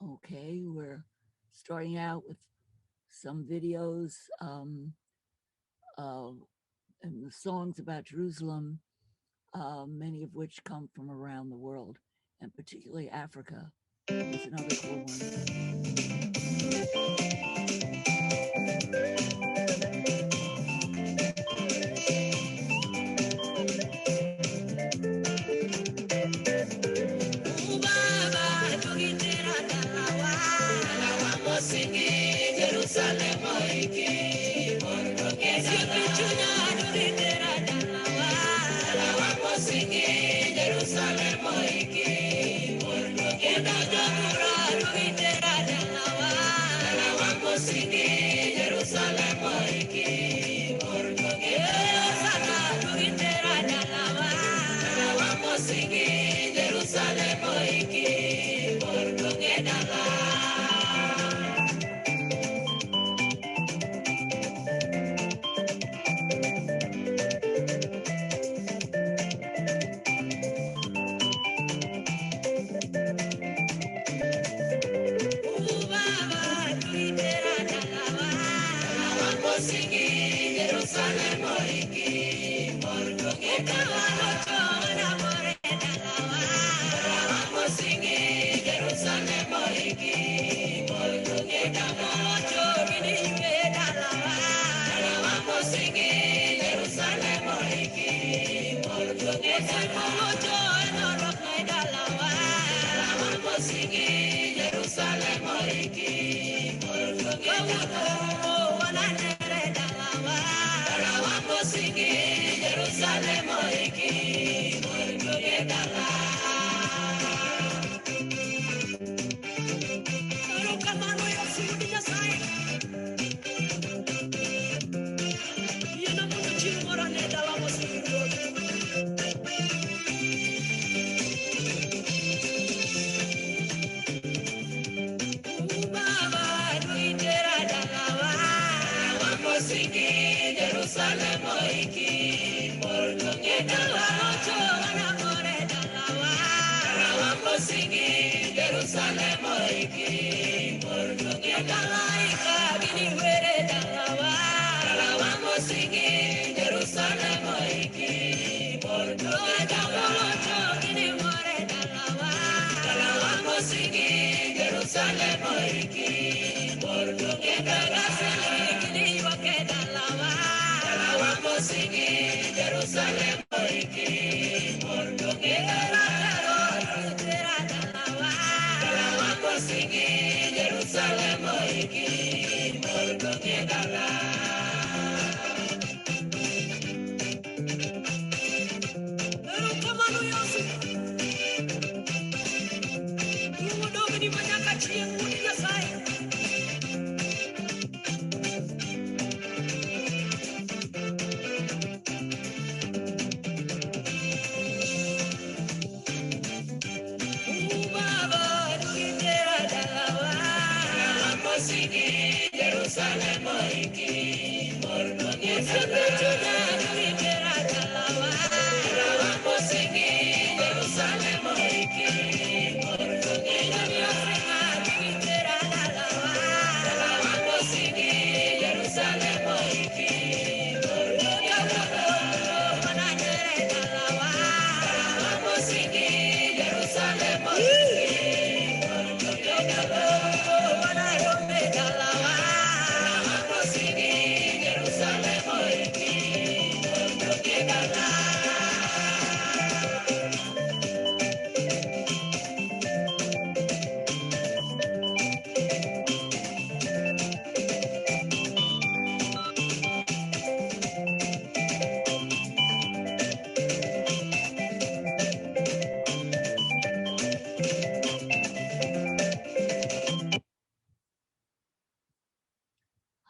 Okay, we're starting out with some videos and the songs about Jerusalem, many of which come from around the world, and particularly Africa is another cool Jerusalem,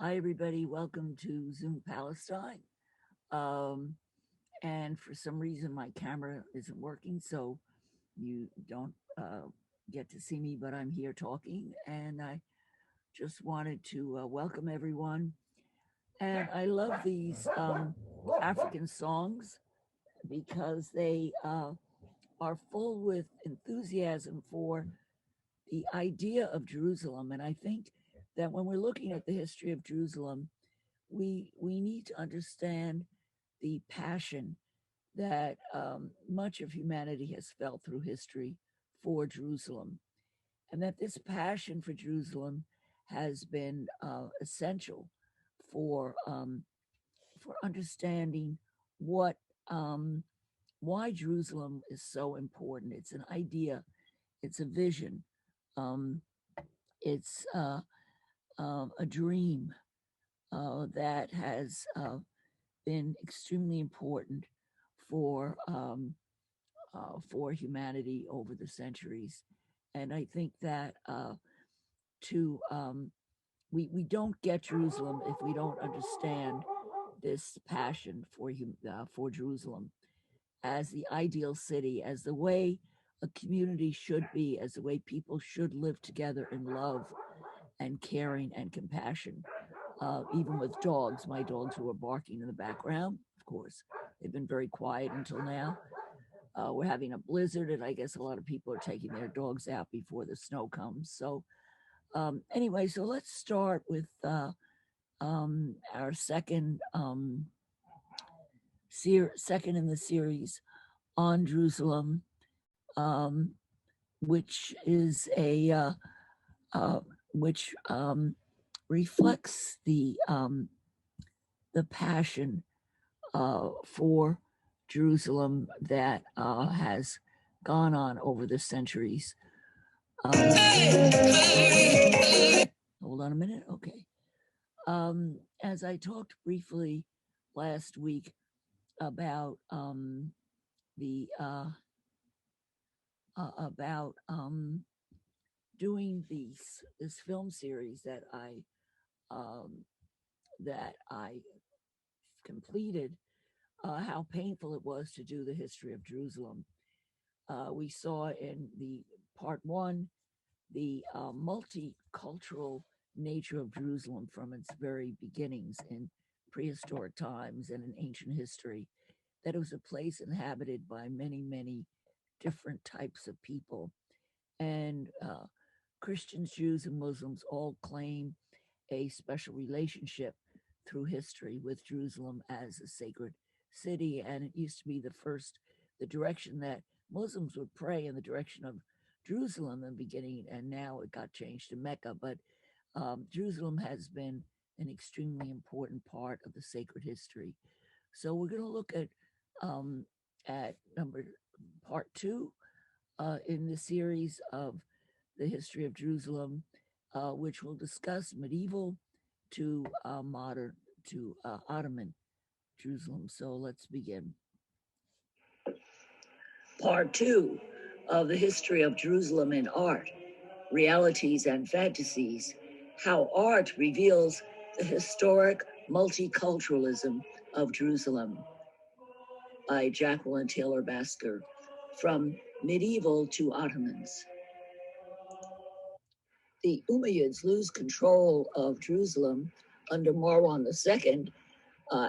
Hi, everybody. Welcome to Zoom Palestine. And for some reason, my camera isn't working, so you don't get to see me, but I'm here talking. And I just wanted to welcome everyone. And I love these African songs because they are full with enthusiasm for the idea of Jerusalem. And I think that when we're looking at the history of Jerusalem, we need to understand the passion that much of humanity has felt through history for Jerusalem, and that this passion for Jerusalem has been essential for understanding what why Jerusalem is so important. It's an idea, it's a vision, it's a dream that has been extremely important for humanity over the centuries. And I think that we don't get Jerusalem if we don't understand this passion for Jerusalem as the ideal city, as the way a community should be, as the way people should live together in love and caring and compassion. Even with dogs, my dogs who are barking in the background, of course, they've been very quiet until now. We're having a blizzard, and I guess a lot of people are taking their dogs out before the snow comes. So anyway, so let's start with our second in the series on Jerusalem, which is which reflects the passion for Jerusalem that has gone on over the centuries. Hold on a minute. Okay. As I talked briefly last week about the about doing this film series um, that I completed, how painful it was to do the history of Jerusalem. We saw in the part one the multicultural nature of Jerusalem from its very beginnings in prehistoric times and in ancient history, that it was a place inhabited by many, many different types of people. And Christians, Jews, and Muslims all claim a special relationship through history with Jerusalem as a sacred city. And it used to be the direction that Muslims would pray in the direction of Jerusalem in the beginning, and now it got changed to Mecca. But Jerusalem has been an extremely important part of the sacred history. So we're going to look at part two in the series of the history of Jerusalem, which will discuss medieval to modern to Ottoman Jerusalem. So let's begin. Part two of the history of Jerusalem in art, realities and fantasies, how art reveals the historic multiculturalism of Jerusalem, by Jacqueline Taylor Basker, from Medieval to Ottomans. The Umayyads lose control of Jerusalem under Marwan II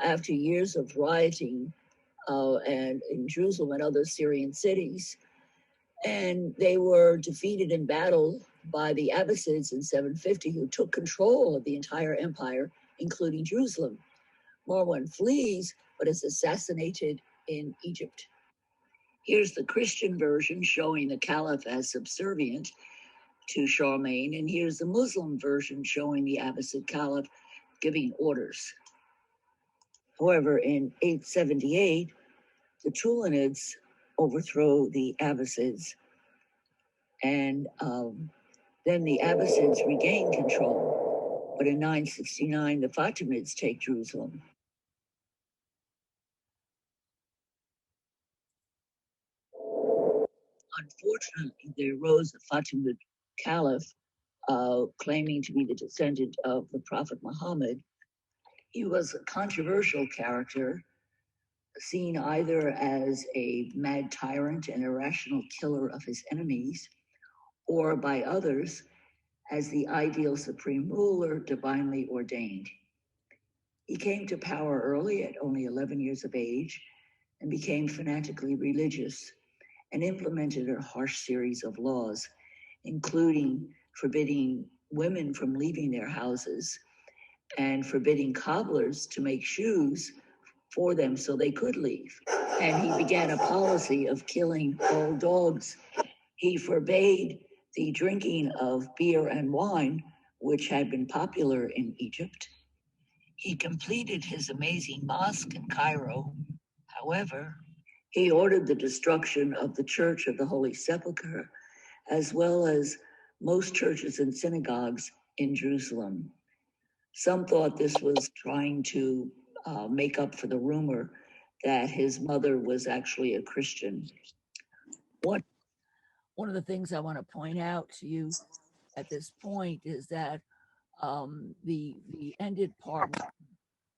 after years of rioting and in Jerusalem and other Syrian cities. And they were defeated in battle by the Abbasids in 750, who took control of the entire empire, including Jerusalem. Marwan flees, but is assassinated in Egypt. Here's the Christian version showing the Caliph as subservient to Charlemagne, and here's the Muslim version showing the Abbasid Caliph giving orders. However, in 878, the Tulunids overthrow the Abbasids, and then the Abbasids regain control. But in 969, the Fatimids take Jerusalem. Unfortunately, there arose a Fatimid Caliph claiming to be the descendant of the Prophet Muhammad. He was a controversial character, seen either as a mad tyrant and irrational killer of his enemies, or by others as the ideal supreme ruler divinely ordained. He came to power early at only 11 years of age and became fanatically religious and implemented a harsh series of laws, including forbidding women from leaving their houses and forbidding cobblers to make shoes for them so they could leave. And he began a policy of killing all dogs. He forbade the drinking of beer and wine, which had been popular in Egypt. He completed his amazing mosque in Cairo. However, he ordered the destruction of the Church of the Holy Sepulchre, as well as most churches and synagogues in Jerusalem. Some thought this was trying to make up for the rumor that his mother was actually a Christian. One of the things I want to point out to you at this point is that the ended part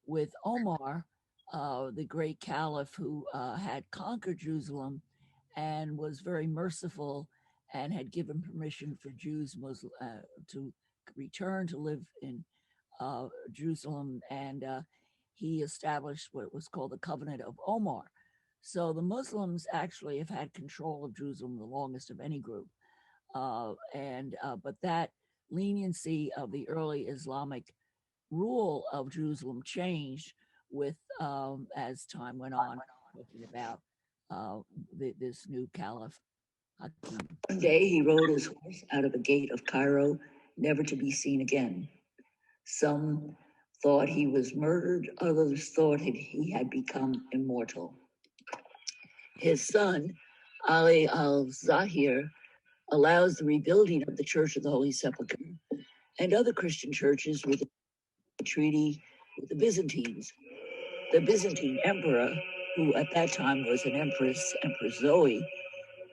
with Omar, the great caliph who had conquered Jerusalem and was very merciful and had given permission for Jews to return to live in Jerusalem, and he established what was called the Covenant of Omar. So the Muslims actually have had control of Jerusalem the longest of any group, but that leniency of the early Islamic rule of Jerusalem changed with as time went on, talking about this new caliph. One day he rode his horse out of a gate of Cairo, never to be seen again. Some thought he was murdered, others thought he had become immortal. His son, Ali al-Zahir, allows the rebuilding of the Church of the Holy Sepulchre and other Christian churches with treaty with the Byzantines. The Byzantine emperor, who at that time was an empress, Empress Zoe,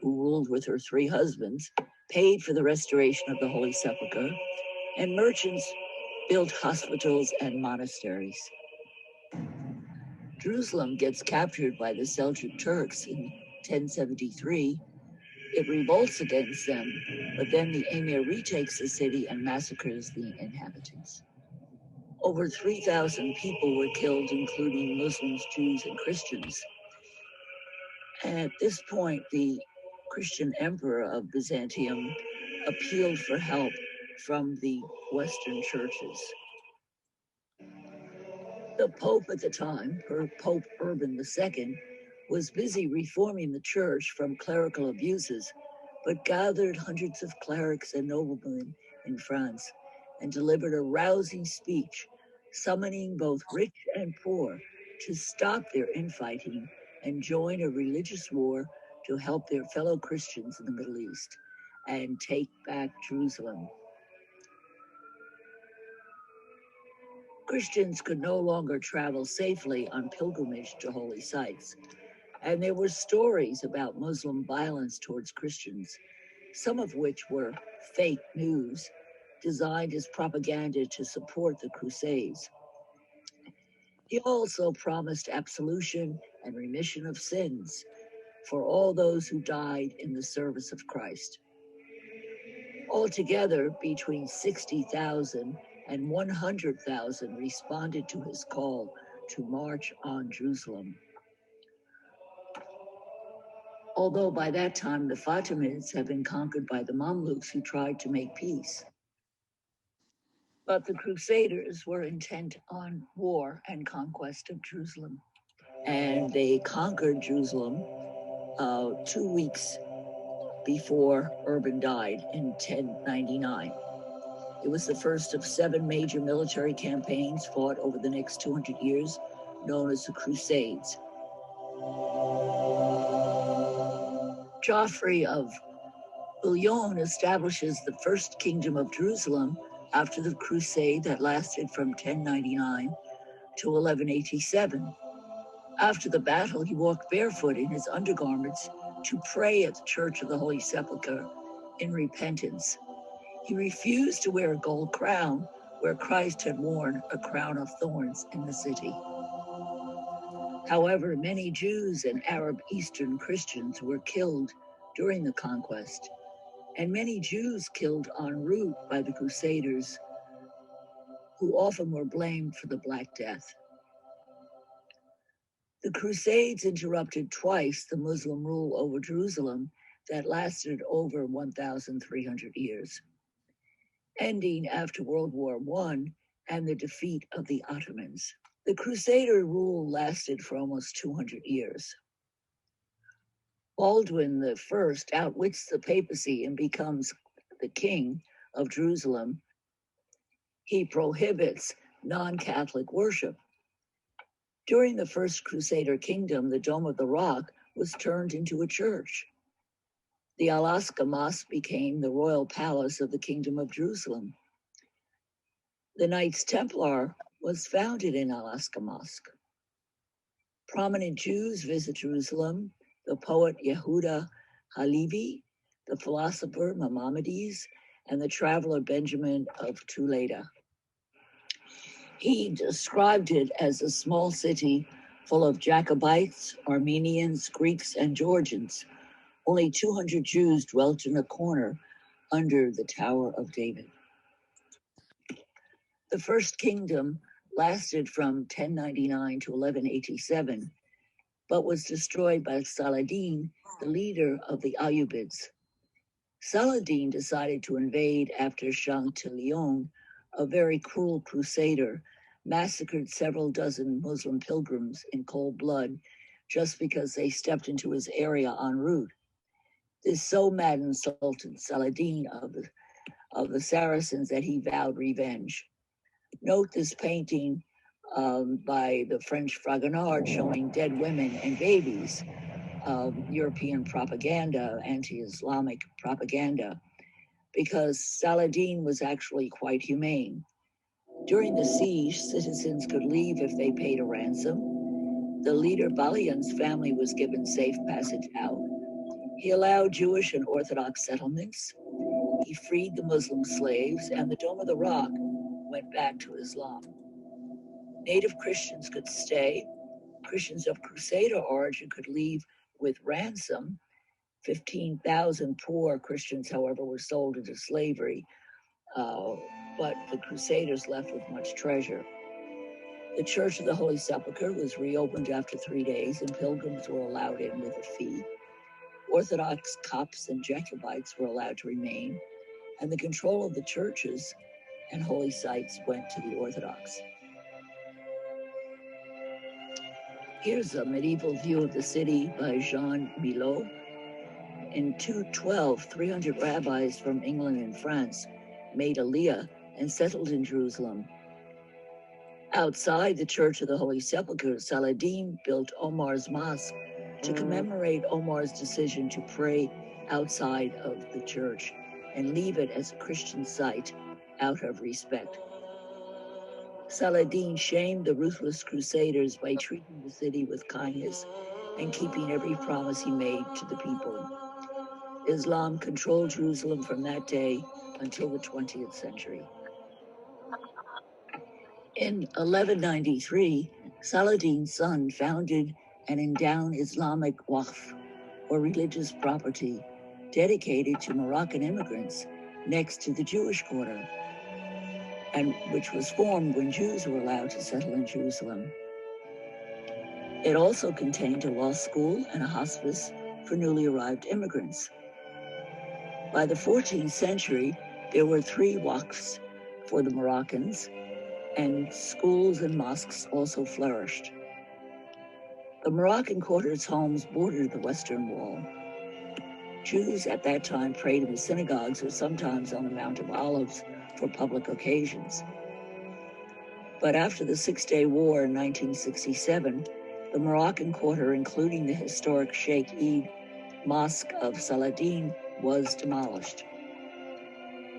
who ruled with her 3 husbands, paid for the restoration of the Holy Sepulchre, and merchants built hospitals and monasteries. Jerusalem gets captured by the Seljuk Turks in 1073. It revolts against them, but then the emir retakes the city and massacres the inhabitants. Over 3,000 people were killed, including Muslims, Jews, and Christians. At this point, the Christian emperor of Byzantium appealed for help from the Western churches. The Pope at the time, Pope Urban II, was busy reforming the church from clerical abuses, but gathered hundreds of clerics and noblemen in France and delivered a rousing speech summoning both rich and poor to stop their infighting and join a religious war to help their fellow Christians in the Middle East and take back Jerusalem. Christians could no longer travel safely on pilgrimage to holy sites, and there were stories about Muslim violence towards Christians, some of which were fake news designed as propaganda to support the Crusades. He also promised absolution and remission of sins for all those who died in the service of Christ. Altogether, between 60,000 and 100,000 responded to his call to march on Jerusalem. Although by that time the Fatimids had been conquered by the Mamluks who tried to make peace. But the Crusaders were intent on war and conquest of Jerusalem. And they conquered Jerusalem 2 weeks before Urban died in 1099. It was the first of 7 major military campaigns fought over the next 200 years, known as the Crusades. Geoffrey of Bouillon establishes the first kingdom of Jerusalem after the crusade that lasted from 1099 to 1187. After the battle, he walked barefoot in his undergarments to pray at the Church of the Holy Sepulchre in repentance. He refused to wear a gold crown where Christ had worn a crown of thorns in the city. However, many Jews and Arab Eastern Christians were killed during the conquest, and many Jews killed en route by the Crusaders, who often were blamed for the Black Death. The Crusades interrupted twice the Muslim rule over Jerusalem that lasted over 1,300 years, ending after World War I and the defeat of the Ottomans. The Crusader rule lasted for almost 200 years. Baldwin I outwits the papacy and becomes the king of Jerusalem. He prohibits non-Catholic worship. During the First Crusader Kingdom, the Dome of the Rock was turned into a church. The Al-Aqsa Mosque became the royal palace of the Kingdom of Jerusalem. The Knights Templar was founded in Al-Aqsa Mosque. Prominent Jews visit Jerusalem: the poet Yehuda Halevi, the philosopher Maimonides, and the traveler Benjamin of Tuleda. He described it as a small city full of Jacobites, Armenians, Greeks, and Georgians. Only 200 Jews dwelt in a corner under the Tower of David. The First Kingdom lasted from 1099 to 1187, but was destroyed by Saladin, the leader of the Ayyubids. Saladin decided to invade after Shangtilion, a very cruel crusader, massacred several dozen Muslim pilgrims in cold blood just because they stepped into his area en route. This so maddened Sultan Saladin of the Saracens that he vowed revenge. Note this painting by the French Fragonard showing dead women and babies, European propaganda, anti-Islamic propaganda, because Saladin was actually quite humane. During the siege, citizens could leave if they paid a ransom. The leader Balian's family was given safe passage out. He allowed Jewish and Orthodox settlements. He freed the Muslim slaves, and the Dome of the Rock went back to Islam. Native Christians could stay. Christians of Crusader origin could leave with ransom. 15,000 poor Christians, however, were sold into slavery, but the Crusaders left with much treasure. The Church of the Holy Sepulchre was reopened after 3 days, and pilgrims were allowed in with a fee. Orthodox Copts and Jacobites were allowed to remain, and the control of the churches and holy sites went to the Orthodox. Here's a medieval view of the city by Jean Milot. In 212, 300 rabbis from England and France made Aliyah and settled in Jerusalem. Outside the Church of the Holy Sepulchre, Saladin built Omar's Mosque to commemorate Omar's decision to pray outside of the church and leave it as a Christian site out of respect. Saladin shamed the ruthless Crusaders by treating the city with kindness and keeping every promise he made to the people. Islam controlled Jerusalem from that day until the 20th century. In 1193, Saladin's son founded and endowed Islamic Waqf, or religious property, dedicated to Moroccan immigrants next to the Jewish quarter, and which was formed when Jews were allowed to settle in Jerusalem. It also contained a law school and a hospice for newly arrived immigrants. By the 14th century, there were 3 waqfs for the Moroccans, and schools and mosques also flourished. The Moroccan quarter's homes bordered the Western Wall. Jews at that time prayed in the synagogues or sometimes on the Mount of Olives for public occasions. But after the Six-Day War in 1967, the Moroccan quarter, including the historic Sheikh Eid Mosque of Saladin, was demolished.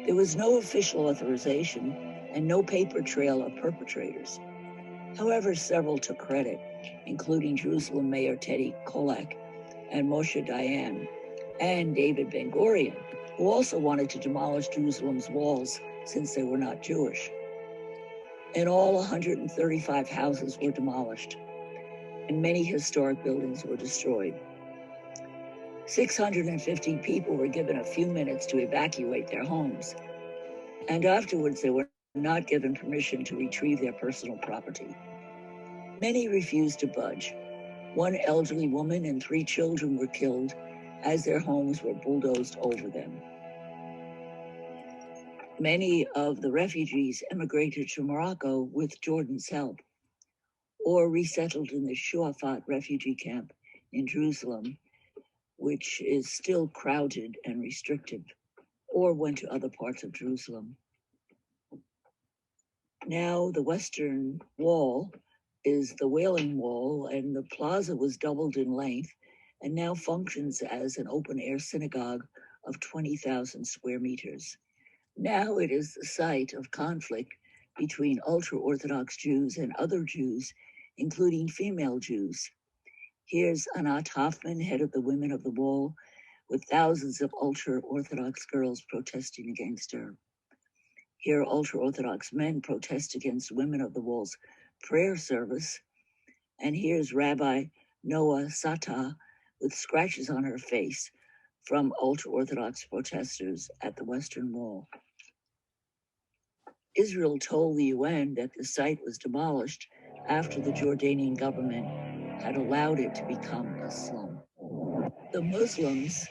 There was no official authorization and no paper trail of perpetrators. However, several took credit, including Jerusalem Mayor Teddy Kollek and Moshe Dayan, and David Ben-Gurion, who also wanted to demolish Jerusalem's walls since they were not Jewish. In all, 135 houses were demolished, and many historic buildings were destroyed. 650 people were given a few minutes to evacuate their homes, and afterwards they were not given permission to retrieve their personal property. Many refused to budge. 1 elderly woman and 3 children were killed as their homes were bulldozed over them. Many of the refugees emigrated to Morocco with Jordan's help, or resettled in the Shuafat refugee camp in Jerusalem, which is still crowded and restricted, or went to other parts of Jerusalem. Now the Western Wall is the Wailing Wall, and the plaza was doubled in length and now functions as an open-air synagogue of 20,000 square meters. Now it is the site of conflict between ultra-Orthodox Jews and other Jews, including female Jews. Here's Anat Hoffman, head of the Women of the Wall, with thousands of ultra-Orthodox girls protesting against her. Here, ultra-Orthodox men protest against Women of the Wall's prayer service. And here's Rabbi Noah Sata with scratches on her face from ultra-Orthodox protesters at the Western Wall. Israel told the UN that the site was demolished after the Jordanian government had allowed it to become a slum. The Muslims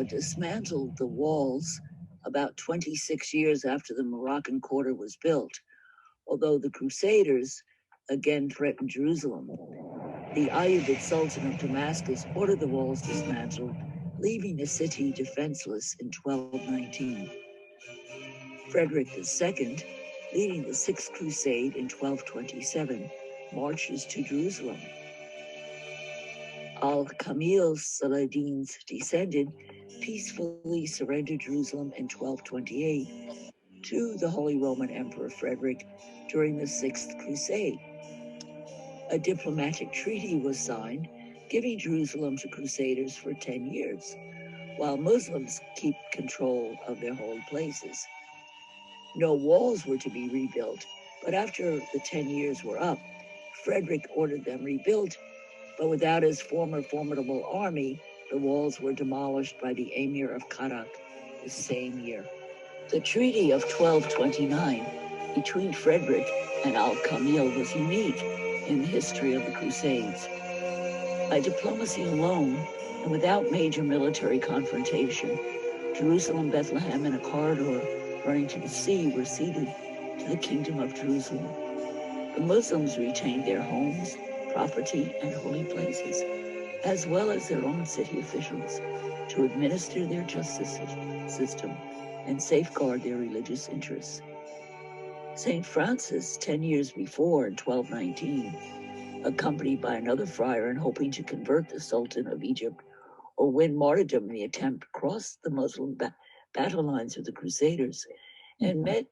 dismantled the walls about 26 years after the Moroccan quarter was built, although the Crusaders again threatened Jerusalem. The Ayyubid Sultan of Damascus ordered the walls dismantled, leaving the city defenseless in 1219. Frederick II, leading the Sixth Crusade in 1227, marches to Jerusalem. Al-Kamil, Saladin's descendant, peacefully surrendered Jerusalem in 1228. to the Holy Roman Emperor Frederick during the Sixth Crusade. A diplomatic treaty was signed, giving Jerusalem to Crusaders for 10 years, while Muslims keep control of their holy places. No walls were to be rebuilt, but after the 10 years were up, Frederick ordered them rebuilt, but without his former formidable army, the walls were demolished by the Emir of Karak the same year. The Treaty of 1229 between Frederick and Al-Kamil was unique in the history of the Crusades. By diplomacy alone, and without major military confrontation, Jerusalem, Bethlehem, and a corridor running to the sea were ceded to the Kingdom of Jerusalem. The Muslims retained their homes, property, and holy places, as well as their own city officials, to administer their justice system and safeguard their religious interests. St. Francis, 10 years before, in 1219, accompanied by another friar and hoping to convert the Sultan of Egypt or win martyrdom in the attempt, crossed the Muslim battle lines of the Crusaders and met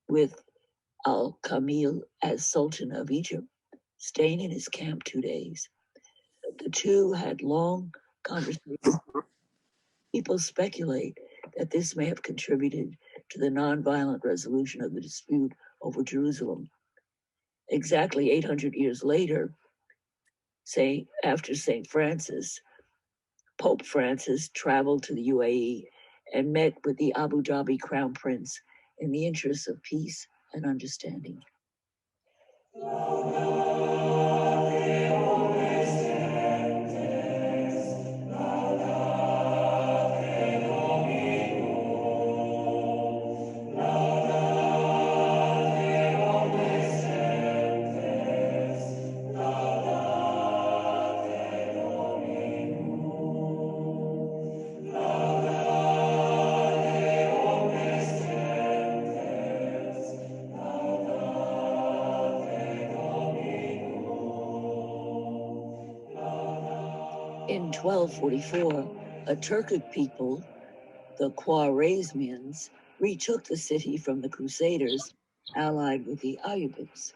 with Al-Kamil as Sultan of Egypt, staying in his camp 2 days. The two had long conversations. People speculate that this may have contributed to the nonviolent resolution of the dispute over Jerusalem. Exactly 800 years later, after St. Francis, Pope Francis traveled to the UAE and met with the Abu Dhabi Crown Prince in the interests of peace and understanding. In 1244, a Turkic people, the Khwarezmians, retook the city from the Crusaders, allied with the Ayyubids.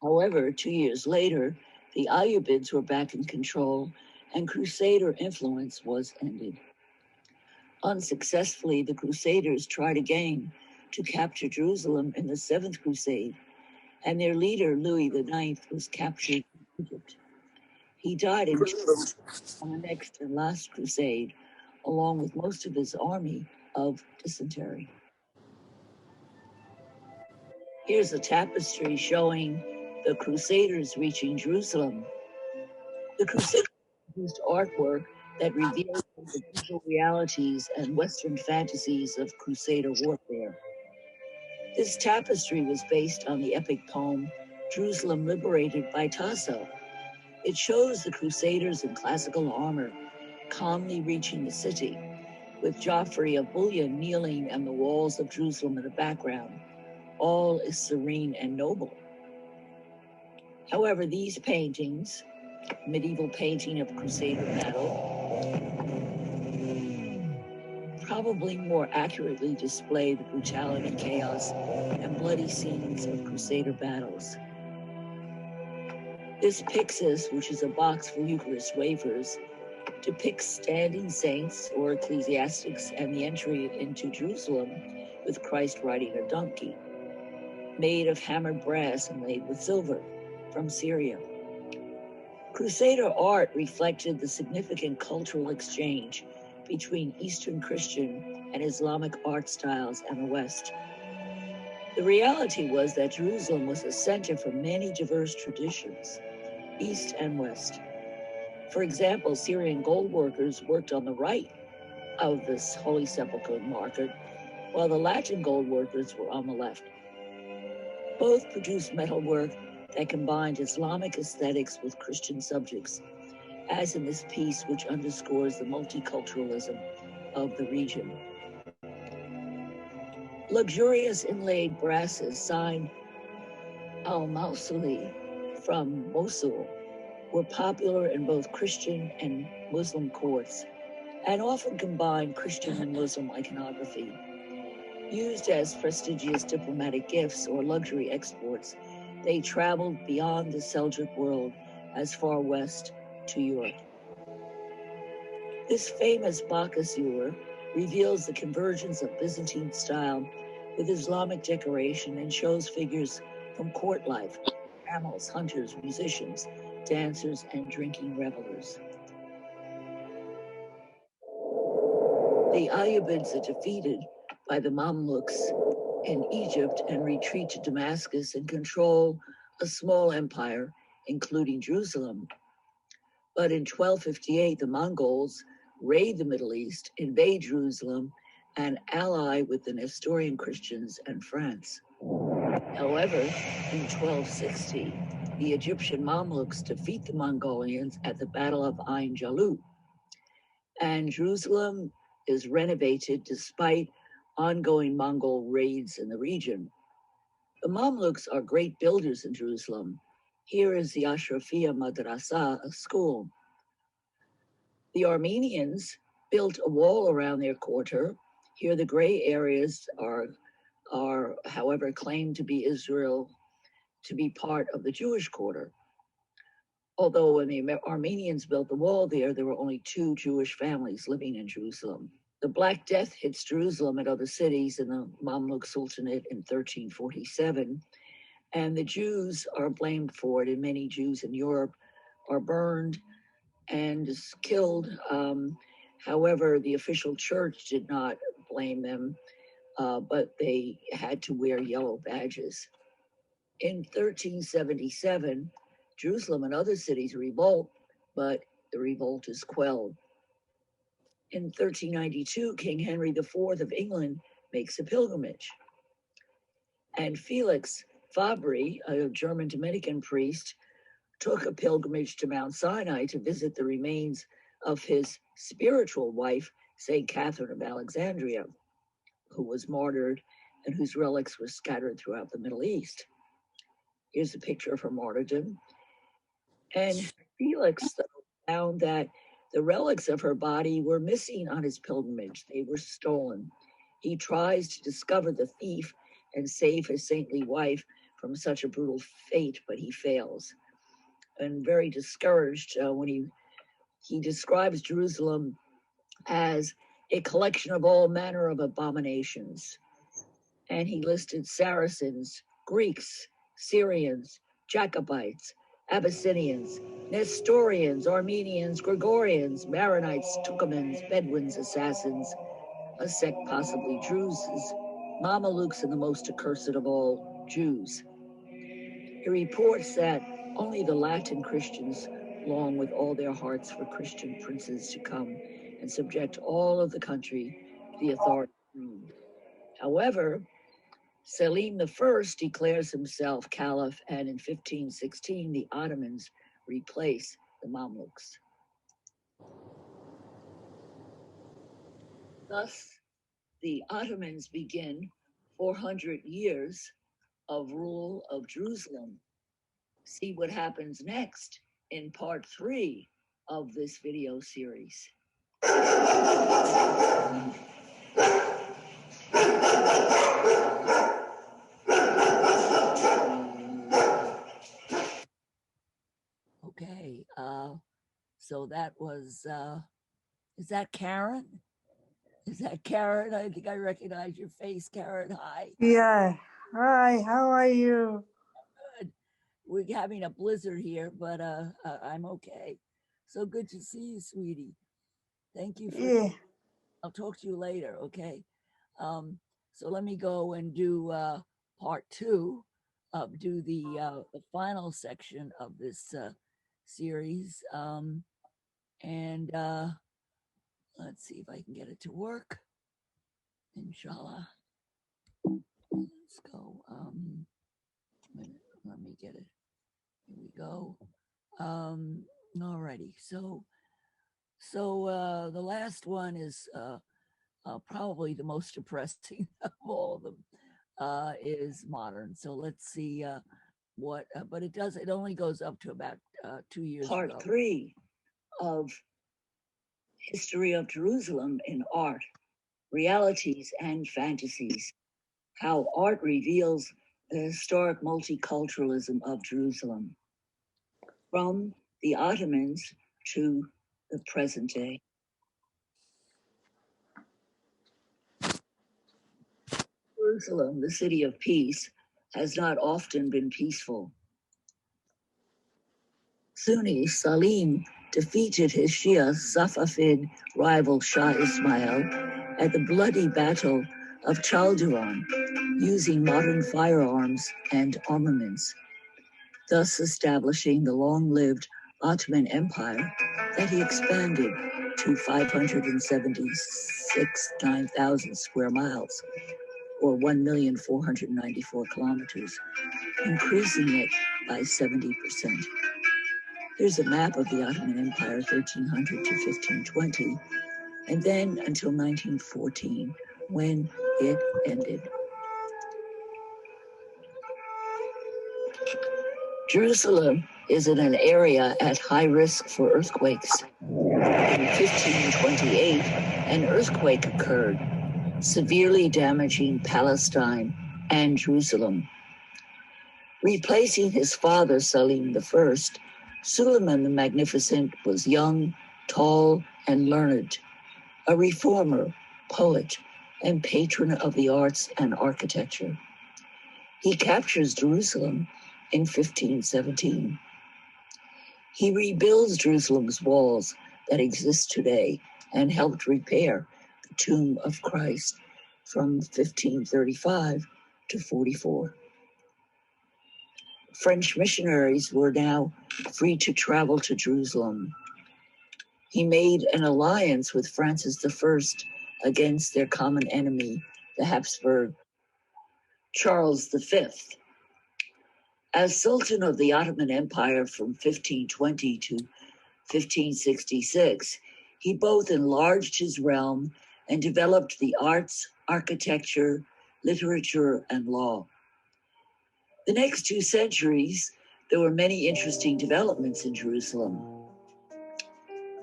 However, 2 years later, the Ayyubids were back in control and Crusader influence was ended. Unsuccessfully, the Crusaders tried again to capture Jerusalem in the Seventh Crusade, and their leader, Louis IX, was captured in Egypt. He died in on the next and last crusade, along with most of his army, of dysentery. Here's a tapestry showing the Crusaders reaching Jerusalem. The Crusaders used artwork that revealed the visual realities and Western fantasies of Crusader warfare. This tapestry was based on the epic poem Jerusalem Liberated by Tasso. It shows the Crusaders in classical armor calmly reaching the city, with Joffrey of Bouillon kneeling and the walls of Jerusalem in the background. All is serene and noble. However, these paintings, medieval painting of Crusader battle, probably more accurately display the brutality, chaos, and bloody scenes of Crusader battles. This Pyxis, which is a box for Eucharist wafers, depicts standing saints or ecclesiastics and the entry into Jerusalem with Christ riding a donkey, made of hammered brass and laid with silver, from Syria. Crusader art reflected the significant cultural exchange between Eastern Christian and Islamic art styles and the West. The reality was that Jerusalem was a center for many diverse traditions, East and West. For example, Syrian gold workers worked on the right of this Holy Sepulchre market, while the Latin gold workers were on the left. Both produced metalwork that combined Islamic aesthetics with Christian subjects, as in this piece which underscores the multiculturalism of the region. Luxurious inlaid brasses signed Al-Mawsili from Mosul were popular in both Christian and Muslim courts, and often combined Christian and Muslim iconography. Used as prestigious diplomatic gifts or luxury exports, they traveled beyond the Seljuk world as far west to Europe. This famous Bacchus ewer reveals the convergence of Byzantine style with Islamic decoration and shows figures from court life, camels, hunters, musicians, dancers, and drinking revelers. The Ayyubids are defeated by the Mamluks in Egypt and retreat to Damascus and control a small empire, including Jerusalem. But in 1258, the Mongols raid the Middle East, invade Jerusalem, and ally with the Nestorian Christians and France. However, in 1260, the Egyptian Mamluks defeat the Mongolians at the Battle of Ain Jalut, and Jerusalem is renovated despite ongoing Mongol raids in the region. The Mamluks are great builders in Jerusalem. Here is the Ashrafia Madrasa, a school. The Armenians built a wall around their quarter. Here the gray areas are however claimed to be Israel, to be part of the Jewish quarter. Although when the Armenians built the wall there were only 2 Jewish families living in Jerusalem. The Black Death hits Jerusalem and other cities in the Mamluk Sultanate in 1347, and the Jews are blamed for it, and many Jews in Europe are burned and killed. However, the official church did not blame them, but they had to wear yellow badges. In 1377, Jerusalem and other cities revolt, but the revolt is quelled. In 1392, King Henry IV of England makes a pilgrimage. And Felix Fabri, a German Dominican priest, took a pilgrimage to Mount Sinai to visit the remains of his spiritual wife, St. Catherine of Alexandria, who was martyred and whose relics were scattered throughout the Middle East. Here's a picture of her martyrdom. And Felix found that the relics of her body were missing on his pilgrimage. They were stolen. He tries to discover the thief and save his saintly wife from such a brutal fate, but he fails. And very discouraged when he describes Jerusalem as a collection of all manner of abominations. And he listed Saracens, Greeks, Syrians, Jacobites, Abyssinians, Nestorians, Armenians, Gregorians, Maronites, Tucumans, Bedouins, Assassins, a sect possibly Druses, Mamelukes, and the most accursed of all, Jews. He reports that only the Latin Christians long with all their hearts for Christian princes to come and subject all of the country to the authority of Rome. However, Selim I declares himself caliph, and in 1516, the Ottomans replace the Mamluks. Thus, the Ottomans begin 400 years of rule of Jerusalem. See what happens next in part 3 of this video series. Okay, so that was, is that Karen? Is that Karen? I think I recognize your face, Karen. Hi. Yeah. Hi, how are you? Good. We're having a blizzard here, but I'm okay. So good to see you, sweetie. Thank you for. Yeah. I'll talk to you later, okay? So let me go and do part 2, do the final section of this series, and let's see if I can get it to work. Inshallah. Let's go. Let me get it. Here we go. Alrighty. So the last one is probably the most depressing of all of them. Is modern. So let's see what. But it only goes up to about 2 years. Part 3 of History of Jerusalem in Art. realities and fantasies, how art reveals the historic multiculturalism of Jerusalem, from the Ottomans to the present day. Jerusalem, the city of peace, has not often been peaceful. Sunni Salim defeated his Shia Safavid rival Shah Ismail at the bloody Battle of Chaldiran, using modern firearms and armaments, thus establishing the long-lived Ottoman Empire that he expanded to 576,900 square miles, or 1,494 kilometers, increasing it by 70%. Here's a map of the Ottoman Empire, 1300 to 1520, and then until 1914, when it ended. Jerusalem is in an area at high risk for earthquakes. In 1528, an earthquake occurred, severely damaging Palestine and Jerusalem. Replacing his father, Salim I, Suleiman the Magnificent was young, tall, and learned, a reformer, poet, and patron of the arts and architecture. He captures Jerusalem in 1517. He rebuilds Jerusalem's walls that exist today and helped repair the tomb of Christ from 1535 to 44. French missionaries were now free to travel to Jerusalem. He made an alliance with Francis I against their common enemy, the Habsburg Charles V. As Sultan of the Ottoman Empire from 1520 to 1566, he both enlarged his realm and developed the arts, architecture, literature, and law. The next 2 centuries, there were many interesting developments in Jerusalem.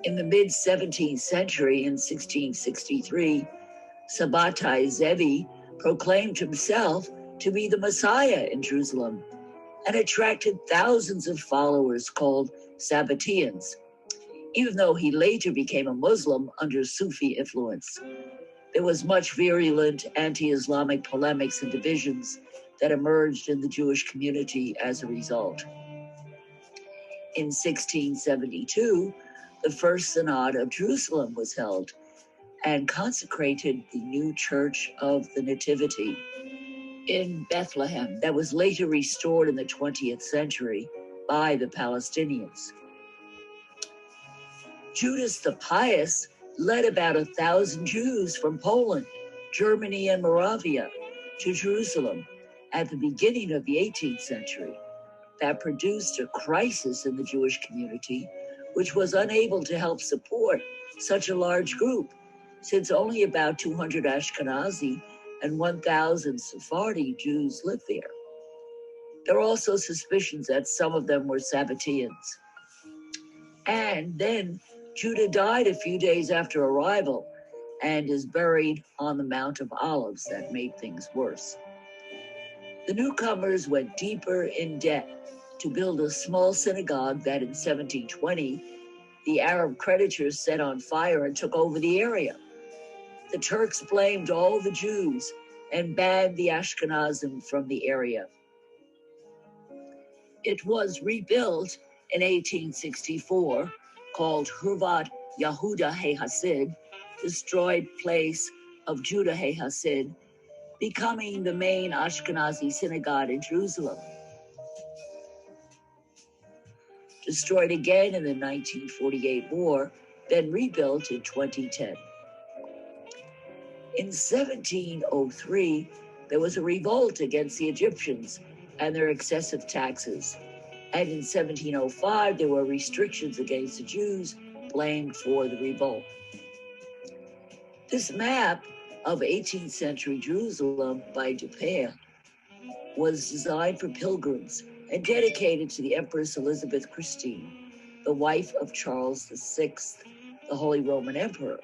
In the mid-17th century, in 1663, Sabbatai Zevi proclaimed himself to be the Messiah in Jerusalem and attracted thousands of followers called Sabbateans, even though he later became a Muslim under Sufi influence. There was much virulent anti-Islamic polemics and divisions that emerged in the Jewish community as a result. In 1672, the First Synod of Jerusalem was held and consecrated the new Church of the Nativity in Bethlehem that was later restored in the 20th century by the Palestinians. Judas the Pious led about 1,000 Jews from Poland, Germany, and Moravia to Jerusalem at the beginning of the 18th century. That produced a crisis in the Jewish community, which was unable to help support such a large group, since only about 200 Ashkenazi and 1,000 Sephardi Jews lived there. There were also suspicions that some of them were Sabbateans. And then Judah died a few days after arrival and is buried on the Mount of Olives. That made things worse. The newcomers went deeper in debt to build a small synagogue that in 1720, the Arab creditors set on fire and took over the area. The Turks blamed all the Jews and banned the Ashkenazim from the area. It was rebuilt in 1864, called Hurvat Yehuda HaHasid, destroyed place of Judah HaHasid, becoming the main Ashkenazi synagogue in Jerusalem. Destroyed again in the 1948 war, then rebuilt in 2010. In 1703, there was a revolt against the Egyptians and their excessive taxes. And in 1705, there were restrictions against the Jews blamed for the revolt. This map of 18th century Jerusalem by Utopia was designed for pilgrims and dedicated to the Empress Elizabeth Christine, the wife of Charles VI, the Holy Roman Emperor,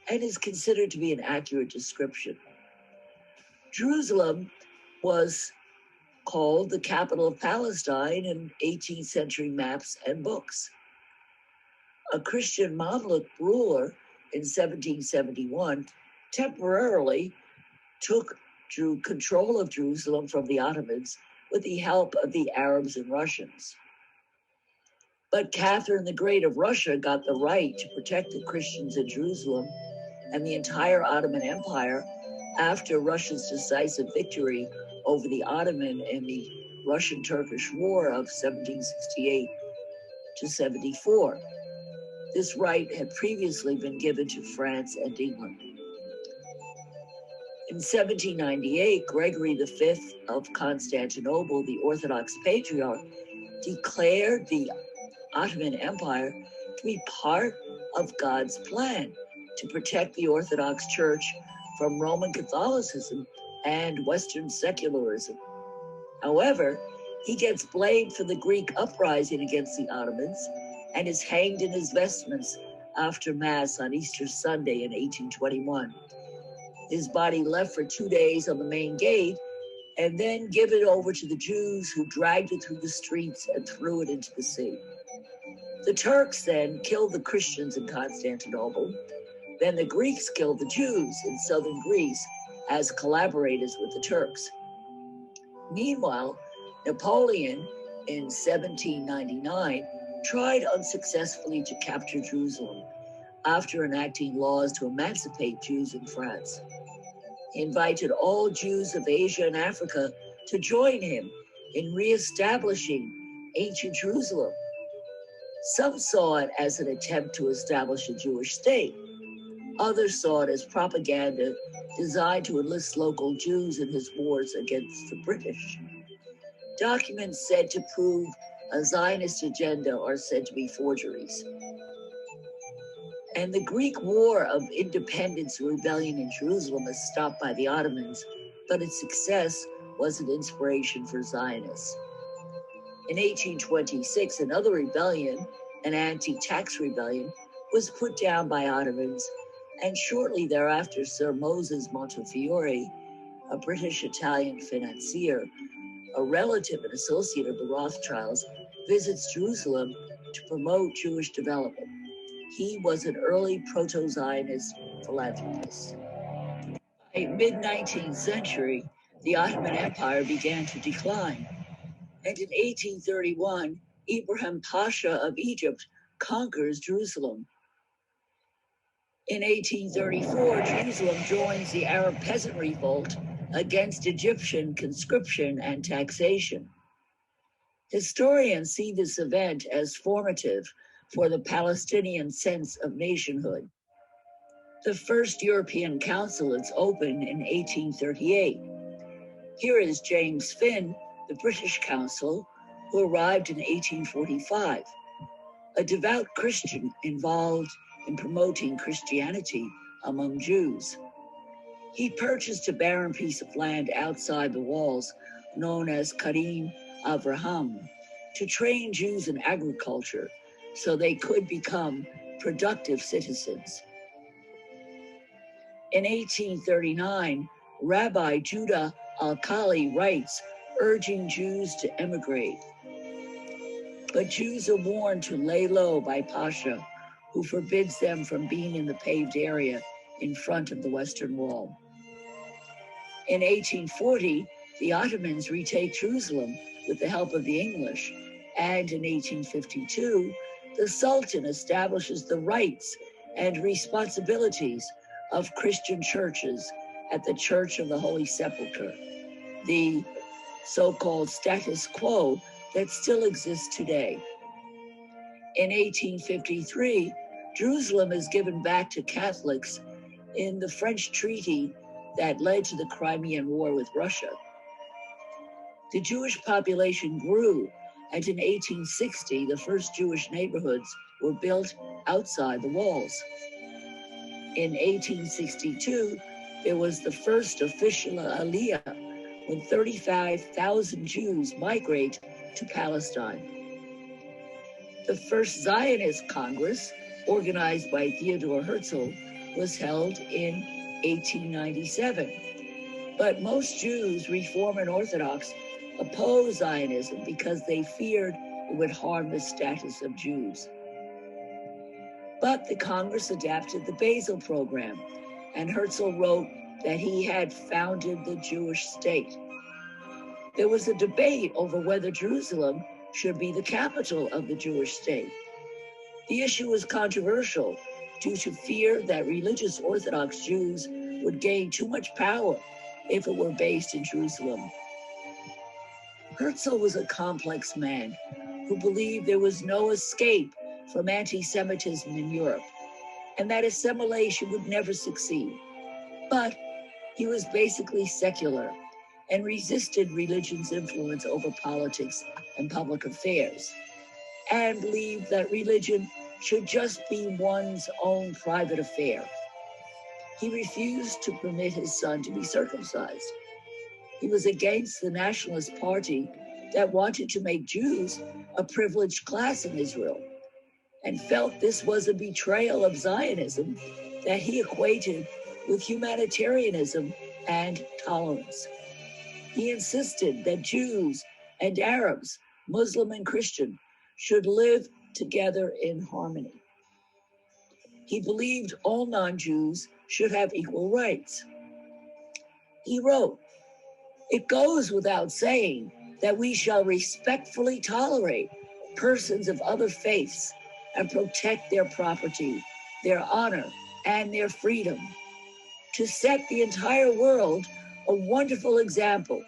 and is considered to be an accurate description. Jerusalem was called the capital of Palestine in 18th century maps and books. A Christian Mamluk ruler in 1771 temporarily took control of Jerusalem from the Ottomans with the help of the Arabs and Russians. But Catherine the Great of Russia got the right to protect the Christians in Jerusalem and the entire Ottoman Empire after Russia's decisive victory over the Ottoman in the Russian-Turkish War of 1768 to 74. This right had previously been given to France and England. In 1798, Gregory V of Constantinople, the Orthodox Patriarch, declared the Ottoman Empire to be part of God's plan to protect the Orthodox Church from Roman Catholicism and Western secularism. However, he gets blamed for the Greek uprising against the Ottomans and is hanged in his vestments after Mass on Easter Sunday in 1821. His body left for 2 days on the main gate and then given over to the Jews, who dragged it through the streets and threw it into the sea. The Turks then killed the Christians in Constantinople. Then the Greeks killed the Jews in southern Greece as collaborators with the Turks. Meanwhile, Napoleon in 1799 tried unsuccessfully to capture Jerusalem after enacting laws to emancipate Jews in France. He invited all Jews of Asia and Africa to join him in reestablishing ancient Jerusalem. Some saw it as an attempt to establish a Jewish state. Others saw it as propaganda designed to enlist local Jews in his wars against the British. Documents said to prove a Zionist agenda are said to be forgeries. And the Greek War of Independence rebellion in Jerusalem was stopped by the Ottomans, but its success was an inspiration for Zionists. In 1826, another rebellion, an anti-tax rebellion, was put down by Ottomans, and shortly thereafter, Sir Moses Montefiore, a British-Italian financier, a relative and associate of the Rothschilds, visits Jerusalem to promote Jewish development. He was an early proto-Zionist philanthropist. By mid-19th century, the Ottoman Empire began to decline. And in 1831, Ibrahim Pasha of Egypt conquers Jerusalem. In 1834, Jerusalem joins the Arab peasant revolt against Egyptian conscription and taxation. Historians see this event as formative for the Palestinian sense of nationhood. The first European Council is opened in 1838. Here is James Finn, the British consul, who arrived in 1845, a devout Christian involved in promoting Christianity among Jews. He purchased a barren piece of land outside the walls, known as Karim Avraham, to train Jews in agriculture so they could become productive citizens. In 1839, Rabbi Judah Al-Khali writes, urging Jews to emigrate. But Jews are warned to lay low by Pasha, who forbids them from being in the paved area in front of the Western Wall. In 1840, the Ottomans retake Jerusalem with the help of the English, and in 1852, the Sultan establishes the rights and responsibilities of Christian churches at the Church of the Holy Sepulchre, the so-called status quo that still exists today. In 1853, Jerusalem is given back to Catholics in the French treaty that led to the Crimean War with Russia. The Jewish population grew, and in 1860, the first Jewish neighborhoods were built outside the walls. In 1862, there was the first official Aliyah, when 35,000 Jews migrate to Palestine. The first Zionist Congress, organized by Theodor Hershel, was held in 1897. But most Jews, Reform and Orthodox, opposed Zionism because they feared it would harm the status of Jews. But the Congress adapted the Basel program, and Hershel wrote that he had founded the Jewish state. There was a debate over whether Jerusalem should be the capital of the Jewish state. The issue was controversial due to fear that religious Orthodox Jews would gain too much power if it were based in Jerusalem. Hershel was a complex man who believed there was no escape from anti-Semitism in Europe and that assimilation would never succeed. But he was basically secular and resisted religion's influence over politics and public affairs, and believed that religion should just be one's own private affair. He refused to permit his son to be circumcised. He was against the Nationalist Party that wanted to make Jews a privileged class in Israel, and felt this was a betrayal of Zionism that he equated with humanitarianism and tolerance. He insisted that Jews and Arabs, Muslim and Christian, should live together in harmony. He believed all non-Jews should have equal rights. He wrote, "It goes without saying that we shall respectfully tolerate persons of other faiths and protect their property, their honor, and their freedom, to set the entire world a wonderful example."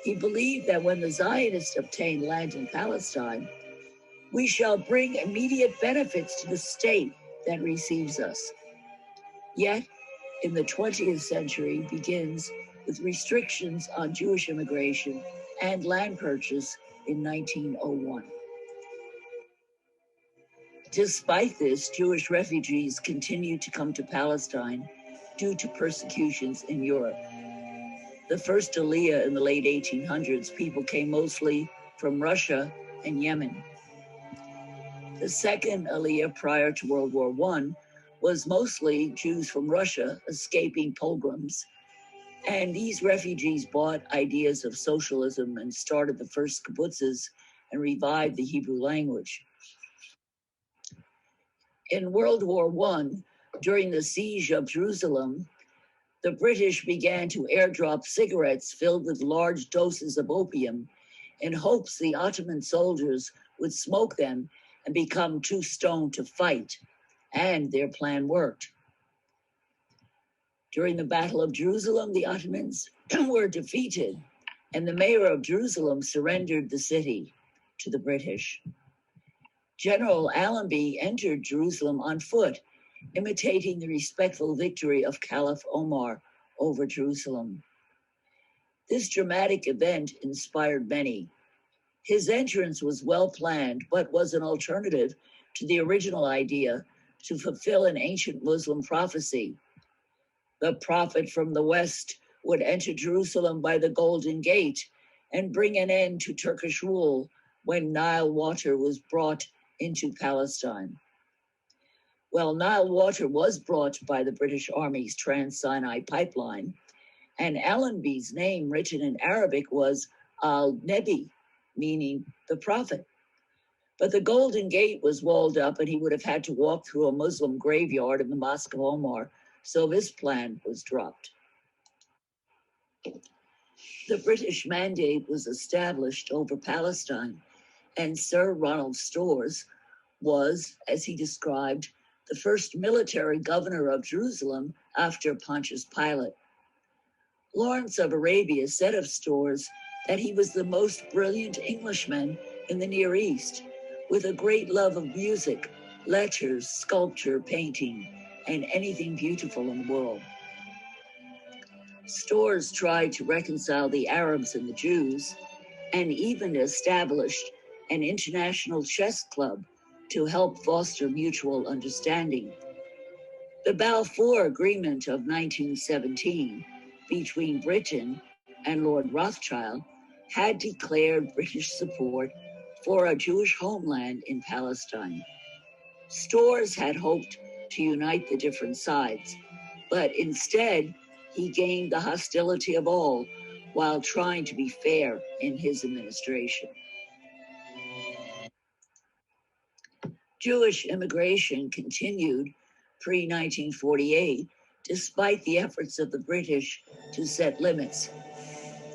He believed that when the Zionists obtain land in Palestine, we shall bring immediate benefits to the state that receives us. Yet, in the 20th century begins with restrictions on Jewish immigration and land purchase in 1901. Despite this, Jewish refugees continued to come to Palestine due to persecutions in Europe. The first Aliyah in the late 1800s, people came mostly from Russia and Yemen. The second Aliyah prior to World War I was mostly Jews from Russia escaping pogroms. And these refugees bought ideas of socialism and started the first kibbutzes and revived the Hebrew language. In World War I, during the siege of Jerusalem, the British began to airdrop cigarettes filled with large doses of opium in hopes the Ottoman soldiers would smoke them and become too stoned to fight, and their plan worked. During the Battle of Jerusalem, the Ottomans were defeated, and the mayor of Jerusalem surrendered the city to the British. General Allenby entered Jerusalem on foot, imitating the respectful victory of Caliph Omar over Jerusalem. This dramatic event inspired many. His entrance was well planned, but was an alternative to the original idea to fulfill an ancient Muslim prophecy. The prophet from the west would enter Jerusalem by the Golden Gate and bring an end to Turkish rule when Nile water was brought into Palestine. Well, Nile water was brought by the British Army's Trans-Sinai pipeline, and Allenby's name written in Arabic was Al-Nebi, meaning the prophet. But the Golden Gate was walled up and he would have had to walk through a Muslim graveyard in the Mosque of Omar, so this plan was dropped. The British mandate was established over Palestine, and Sir Ronald Storrs was, as he described, the first military governor of Jerusalem after Pontius Pilate. Lawrence of Arabia said of Storrs that he was the most brilliant Englishman in the Near East, with a great love of music, letters, sculpture, painting, and anything beautiful in the world. Storrs tried to reconcile the Arabs and the Jews, and even established an international chess club to help foster mutual understanding. The Balfour Agreement of 1917 between Britain and Lord Rothschild had declared British support for a Jewish homeland in Palestine. Storrs had hoped to unite the different sides, but instead he gained the hostility of all while trying to be fair in his administration. Jewish immigration continued pre-1948 despite the efforts of the British to set limits.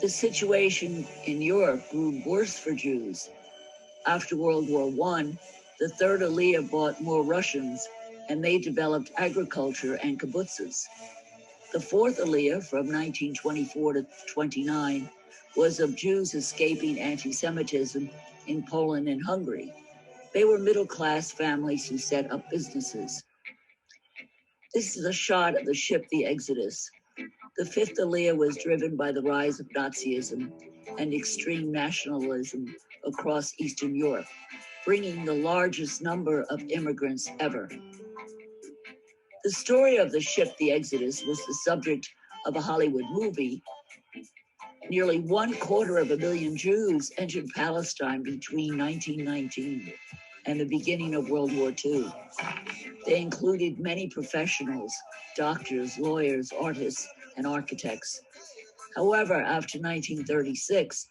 The situation in Europe grew worse for Jews. After World War I, the Third Aliyah brought more Russians, and they developed agriculture and kibbutzes. The Fourth Aliyah, from 1924 to 29, was of Jews escaping anti-Semitism in Poland and Hungary. They were middle-class families who set up businesses. This is a shot of the ship the Exodus. The Fifth Aliyah was driven by the rise of Nazism and extreme nationalism across Eastern Europe, bringing the largest number of immigrants ever. The story of the ship the Exodus was the subject of a Hollywood movie. Nearly 250,000 Jews entered Palestine between 1919 and the beginning of World War II. They included many professionals, doctors, lawyers, artists, and architects. However, after 1936,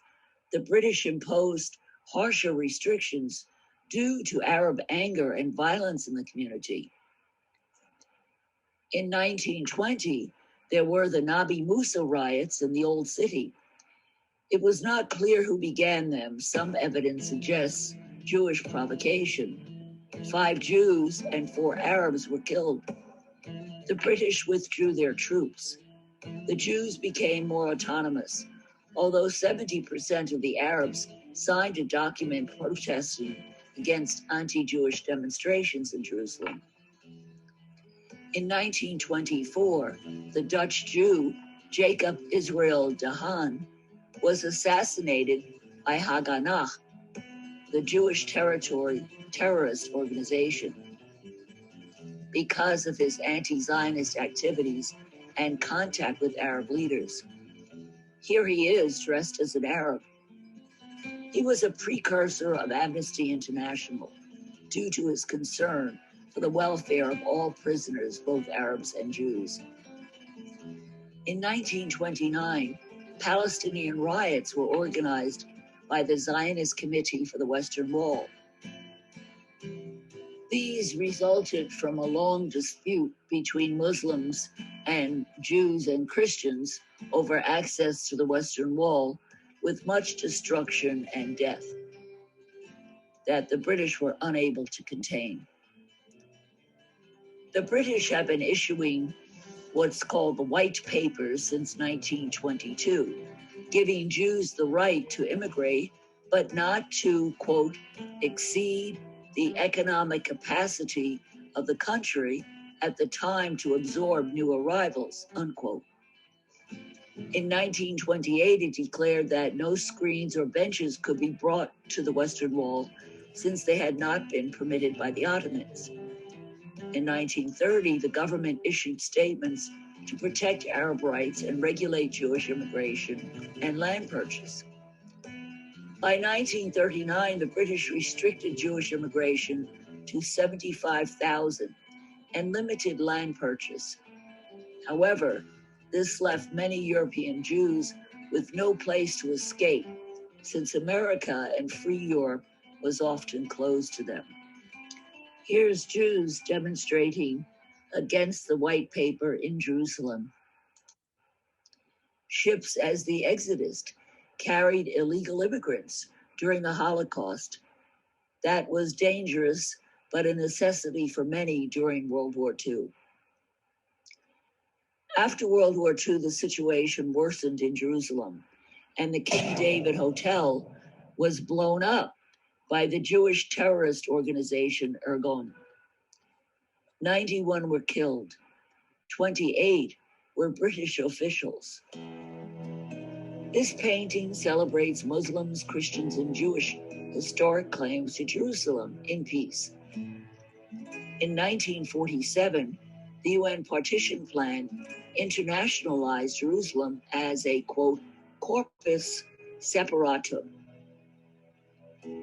the British imposed harsher restrictions due to Arab anger and violence in the community. In 1920, there were the Nabi Musa riots in the Old City. It was not clear who began them. Some evidence suggests Jewish provocation. 5 Jews and 4 Arabs were killed. The British withdrew their troops. The Jews became more autonomous, although 70% of the Arabs signed a document protesting against anti-Jewish demonstrations in Jerusalem. In 1924, the Dutch Jew Jacob Israel de Haan was assassinated by Haganah, the Jewish terrorist organization, because of his anti-Zionist activities and contact with Arab leaders. Here he is, dressed as an Arab. He was a precursor of Amnesty International due to his concern for the welfare of all prisoners, both Arabs and Jews. In 1929, Palestinian riots were organized by the Zionist Committee for the Western Wall. These resulted from a long dispute between Muslims and Jews and Christians over access to the Western Wall, with much destruction and death that the British were unable to contain. The British have been issuing what's called the White Papers since 1922, giving Jews the right to immigrate, but not to, quote, exceed the economic capacity of the country at the time to absorb new arrivals, unquote. In 1928, it declared that no screens or benches could be brought to the Western Wall since they had not been permitted by the Ottomans. In 1930, the government issued statements to protect Arab rights and regulate Jewish immigration and land purchase. By 1939, the British restricted Jewish immigration to 75,000 and limited land purchase. However, this left many European Jews with no place to escape, since America and free Europe was often closed to them. Here's Jews demonstrating against the White Paper in Jerusalem. Ships as the Exodus carried illegal immigrants during the Holocaust. That was dangerous, but a necessity for many during World War II. After World War II, the situation worsened in Jerusalem, and the King David Hotel was blown up by the Jewish terrorist organization Irgun. 91 were killed. 28 were British officials. This painting celebrates Muslims, Christians, and Jewish historic claims to Jerusalem in peace. In 1947, the UN partition plan internationalized Jerusalem as a, quote, corpus separatum.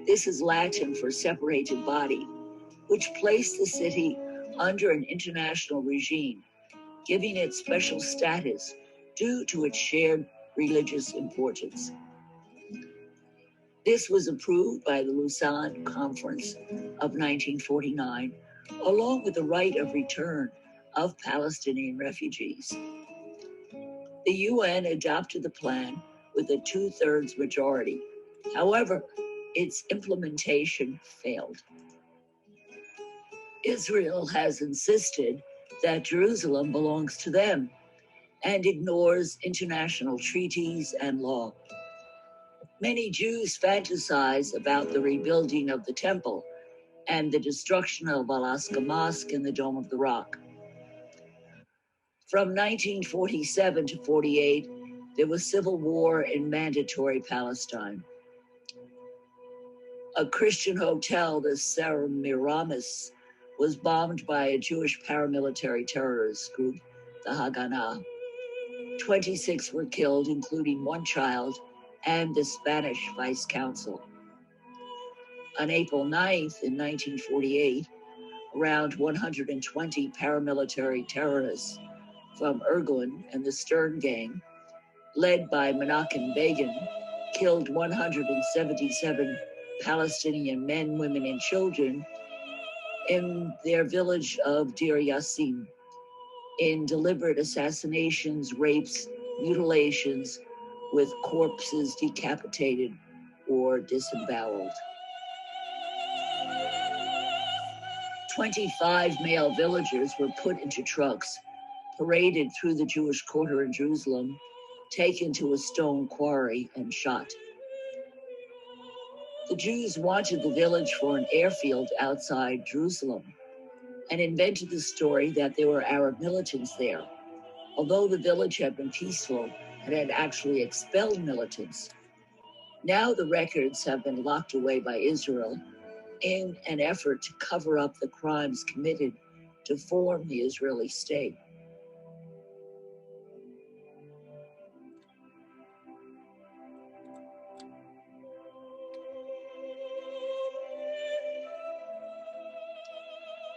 This is Latin for separated body, which placed the city under an international regime, giving it special status due to its shared religious importance. This was approved by the Lausanne Conference of 1949, along with the right of return of Palestinian refugees. The UN adopted the plan with a 2/3 majority. However, its implementation failed. Israel has insisted that Jerusalem belongs to them and ignores international treaties and law. Many Jews fantasize about the rebuilding of the temple and the destruction of Al-Aqsa Mosque and the Dome of the Rock. From 1947 to 48, there was civil war in Mandatory Palestine. A Christian hotel, the Semiramis, was bombed by a Jewish paramilitary terrorist group, the Haganah. 26 were killed, including one child and the Spanish vice consul. On April 9th, in 1948, around 120 paramilitary terrorists from Irgun and the Stern Gang, led by Menachem Begin, killed 177 Palestinian men, women, and children in their village of Deir Yassin, in deliberate assassinations, rapes, mutilations, with corpses decapitated or disemboweled. 25 male villagers were put into trucks, paraded through the Jewish quarter in Jerusalem, taken to a stone quarry, and shot. The Jews wanted the village for an airfield outside Jerusalem and invented the story that there were Arab militants there, although the village had been peaceful and had actually expelled militants. Now the records have been locked away by Israel in an effort to cover up the crimes committed to form the Israeli state.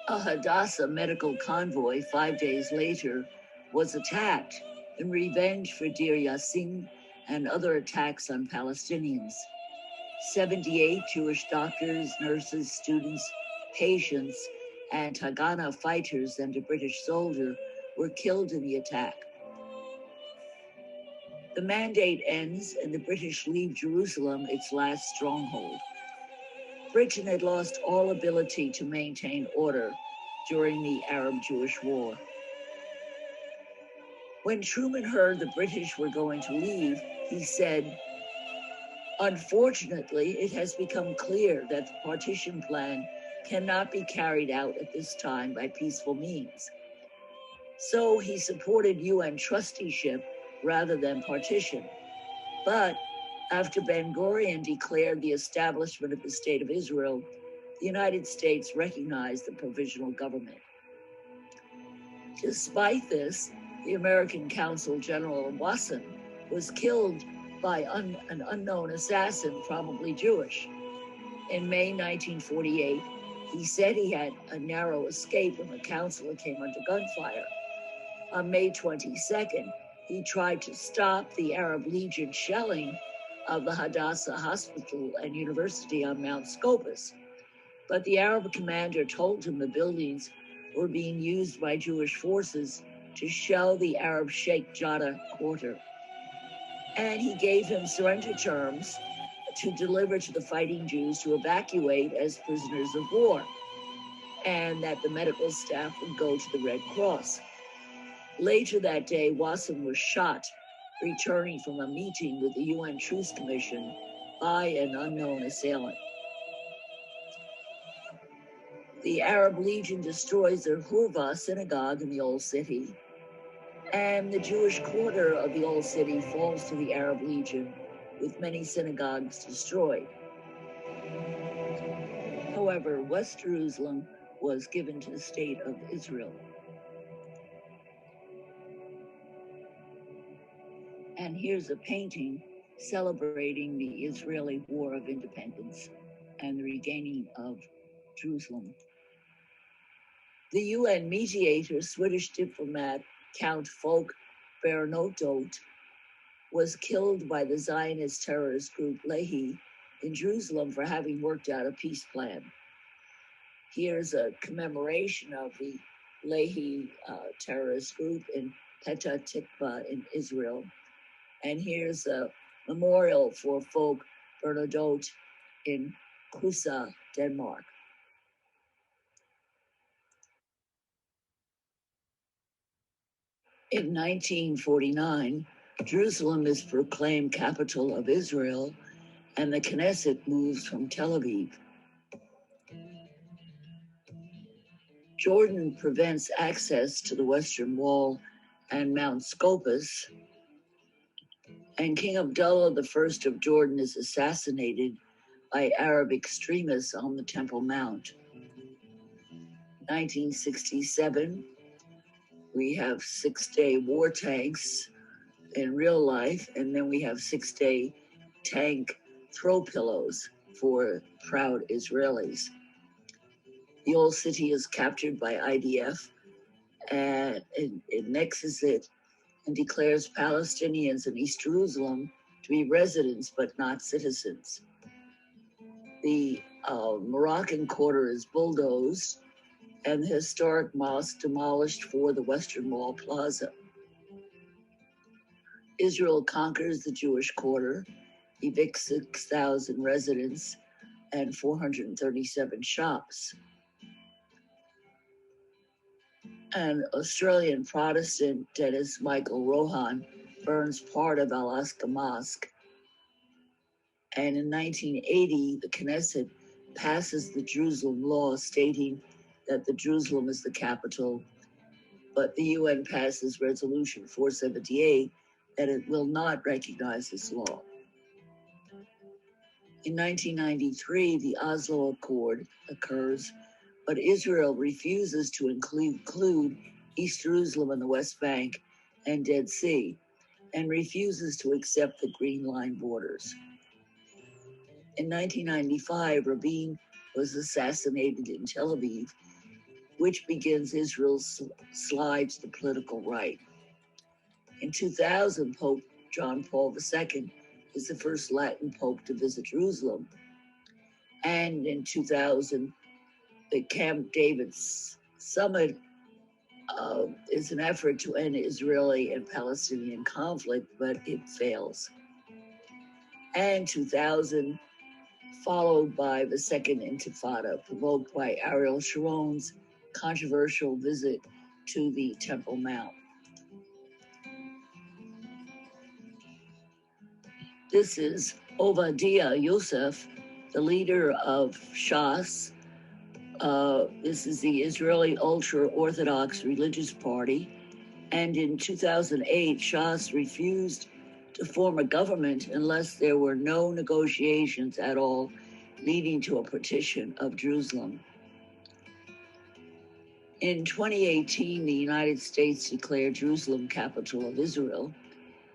A Hadassah medical convoy 5 days later was attacked in revenge for Deir Yassin and other attacks on Palestinians. 78 Jewish doctors, nurses, students, patients, and Haganah fighters and a British soldier were killed in the attack. The mandate ends and the British leave Jerusalem, its last stronghold. Britain had lost all ability to maintain order during the Arab-Jewish War. When Truman heard the British were going to leave, he said, "Unfortunately, it has become clear that the partition plan cannot be carried out at this time by peaceful means." So he supported UN trusteeship rather than partition. But after Ben-Gurion declared the establishment of the State of Israel, the United States recognized the provisional government. Despite this, the American Consul General Wasson was killed by an unknown assassin, probably Jewish. In May 1948, he said he had a narrow escape when the consulate came under gunfire. On May 22nd, he tried to stop the Arab Legion shelling of the Hadassah Hospital and University on Mount Scopus, but the Arab commander told him the buildings were being used by Jewish forces to shell the Arab Sheikh Jarrah quarter. And he gave him surrender terms to deliver to the fighting Jews to evacuate as prisoners of war, and that the medical staff would go to the Red Cross. Later that day, Wasson was shot, returning from a meeting with the UN Truce Commission by an unknown assailant. The Arab Legion destroys the Hurva synagogue in the Old City, and the Jewish quarter of the Old City falls to the Arab Legion, with many synagogues destroyed. However, West Jerusalem was given to the State of Israel. And here's a painting celebrating the Israeli War of Independence and the regaining of Jerusalem. The UN mediator, Swedish diplomat Count Folke Bernadotte, was killed by the Zionist terrorist group Lehi in Jerusalem for having worked out a peace plan. Here's a commemoration of the Lehi terrorist group in Pt2 in Israel. And here's a memorial for Folke Bernadotte in Kusa, Denmark. In 1949, Jerusalem is proclaimed capital of Israel, and the Knesset moves from Tel Aviv. Jordan prevents access to the Western Wall and Mount Scopus, and King Abdullah I of Jordan is assassinated by Arab extremists on the Temple Mount. 1967, we have 6-day war tanks in real life, and then we have 6-day tank throw pillows for proud Israelis. The old city is captured by IDF, and it annexes it and declares Palestinians in East Jerusalem to be residents but not citizens. The Moroccan quarter is bulldozed, and the historic mosque demolished for the Western Wall Plaza. Israel conquers the Jewish quarter, evicts 6,000 residents and 437 shops. And Australian Protestant Dennis Michael Rohan burns part of Al-Aqsa Mosque. And in 1980, the Knesset passes the Jerusalem law stating that the Jerusalem is the capital, but the UN passes Resolution 478 that it will not recognize this law. In 1993, the Oslo Accord occurs, but Israel refuses to include East Jerusalem and the West Bank and Dead Sea, and refuses to accept the Green Line borders. In 1995, Rabin was assassinated in Tel Aviv, which begins Israel's slide to the political right. In 2000, Pope John Paul II is the first Latin pope to visit Jerusalem. And in 2000, the Camp David summit is an effort to end Israeli and Palestinian conflict, but it fails. And 2000, followed by the Second Intifada, provoked by Ariel Sharon's controversial visit to the Temple Mount. This is Ovadia Yosef, the leader of Shas. This is the Israeli ultra-Orthodox religious party. And in 2008, Shas refused to form a government unless there were no negotiations at all, leading to a partition of Jerusalem. In 2018, the United States declared Jerusalem capital of Israel.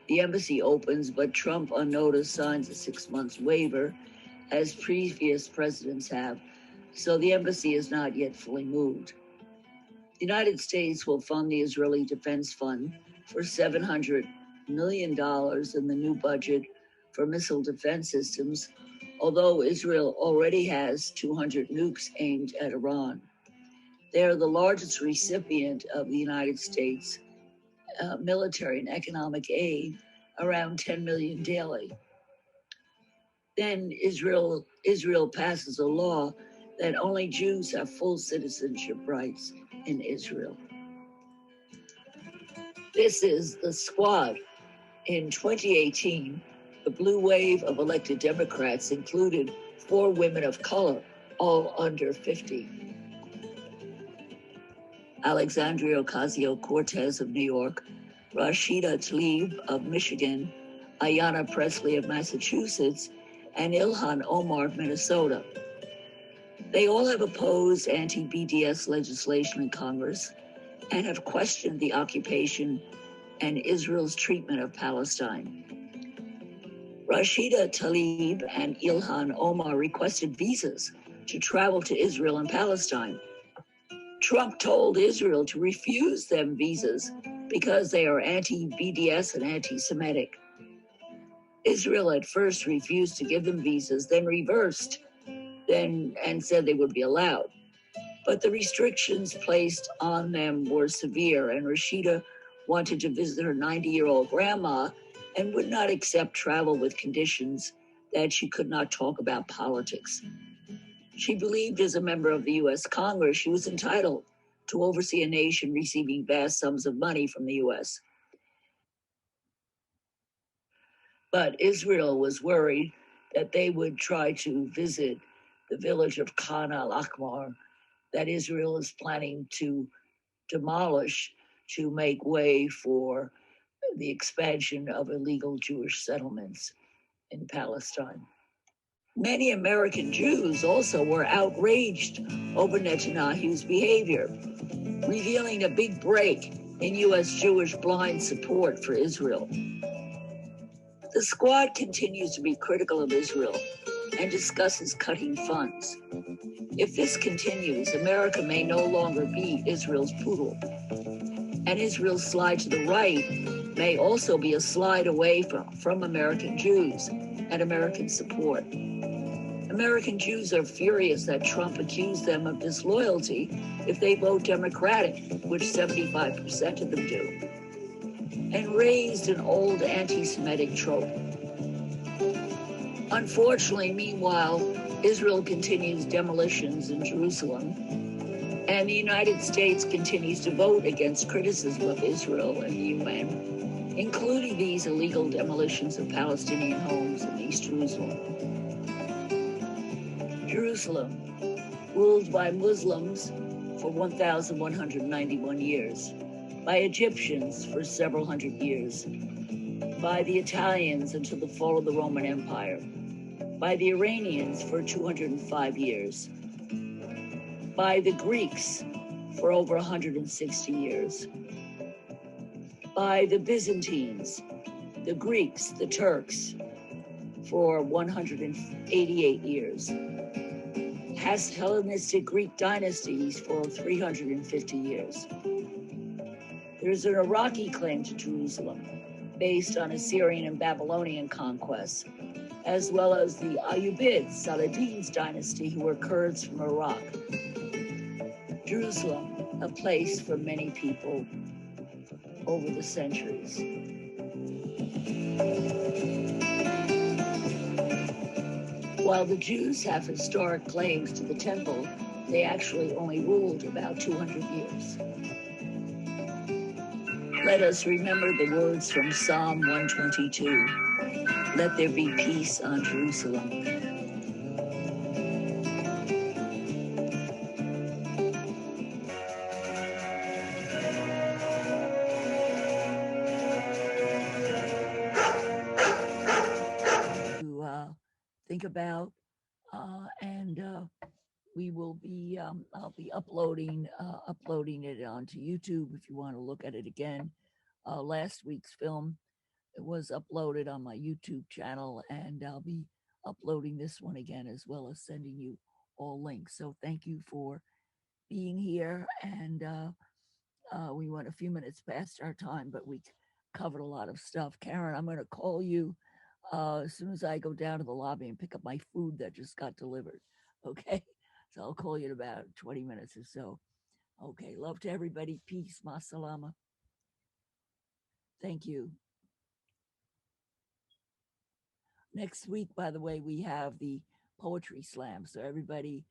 The embassy opens, but Trump unnoticed signs a 6-month waiver, as previous presidents have, so the embassy is not yet fully moved. The United States will fund the Israeli Defense Fund for $700 million in the new budget for missile defense systems, although Israel already has 200 nukes aimed at Iran. They are the largest recipient of the United States military and economic aid, around $10 million daily. Then Israel passes a law that only Jews have full citizenship rights in Israel. This is the squad. In 2018, the blue wave of elected Democrats included 4 women of color, all under 50. Alexandria Ocasio-Cortez of New York, Rashida Tlaib of Michigan, Ayanna Pressley of Massachusetts, and Ilhan Omar of Minnesota. They all have opposed anti-BDS legislation in Congress and have questioned the occupation and Israel's treatment of Palestine. Rashida Tlaib and Ilhan Omar requested visas to travel to Israel and Palestine. Trump told Israel to refuse them visas because they are anti-BDS and anti-Semitic. Israel at first refused to give them visas, then reversed, and said they would be allowed. But the restrictions placed on them were severe, and Rashida wanted to visit her 90-year-old grandma and would not accept travel with conditions that she could not talk about politics. She believed as a member of the U.S. Congress she was entitled to oversee a nation receiving vast sums of money from the U.S. But Israel was worried that they would try to visit the village of Khan al-Akhmar that Israel is planning to demolish to make way for the expansion of illegal Jewish settlements in Palestine. Many American Jews also were outraged over Netanyahu's behavior, revealing a big break in U.S. Jewish blind support for Israel. The squad continues to be critical of Israel and discusses cutting funds. If this continues, America may no longer be Israel's poodle, and Israel's slide to the right may also be a slide away from American Jews and American support. American Jews are furious that Trump accused them of disloyalty if they vote Democratic, which 75% of them do, and raised an old anti-Semitic trope. Unfortunately, meanwhile, Israel continues demolitions in Jerusalem, and the United States continues to vote against criticism of Israel and the UN, including these illegal demolitions of Palestinian homes in East Jerusalem. Jerusalem, ruled by Muslims for 1,191 years, by Egyptians for several hundred years, by the Italians until the fall of the Roman Empire, by the Iranians for 205 years, by the Greeks for over 160 years, by the Byzantines, the Greeks, the Turks for 188 years, has Hellenistic Greek dynasties for 350 years. There's an Iraqi claim to Jerusalem based on Assyrian and Babylonian conquests, as well as the Ayyubids, Saladin's dynasty, who were Kurds from Iraq. Jerusalem, a place for many people over the centuries. While the Jews have historic claims to the temple, they actually only ruled about 200 years. Let us remember the words from Psalm 122. Let there be peace on Jerusalem. To think about, and we will be, I'll be uploading it onto YouTube if you want to look at it again. Last week's film, it was uploaded on my YouTube channel, and I'll be uploading this one again, as well as sending you all links. So thank you for being here, and we went a few minutes past our time, but we covered a lot of stuff. Karen, I'm going to call you as soon as I go down to the lobby and pick up my food that just got delivered. Okay, so I'll call you in about 20 minutes or so. Okay, love to everybody. Peace. Masalama. Thank you. Next week, by the way, we have the poetry slam. So everybody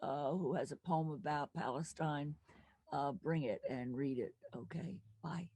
who has a poem about Palestine, bring it and read it. Okay, bye.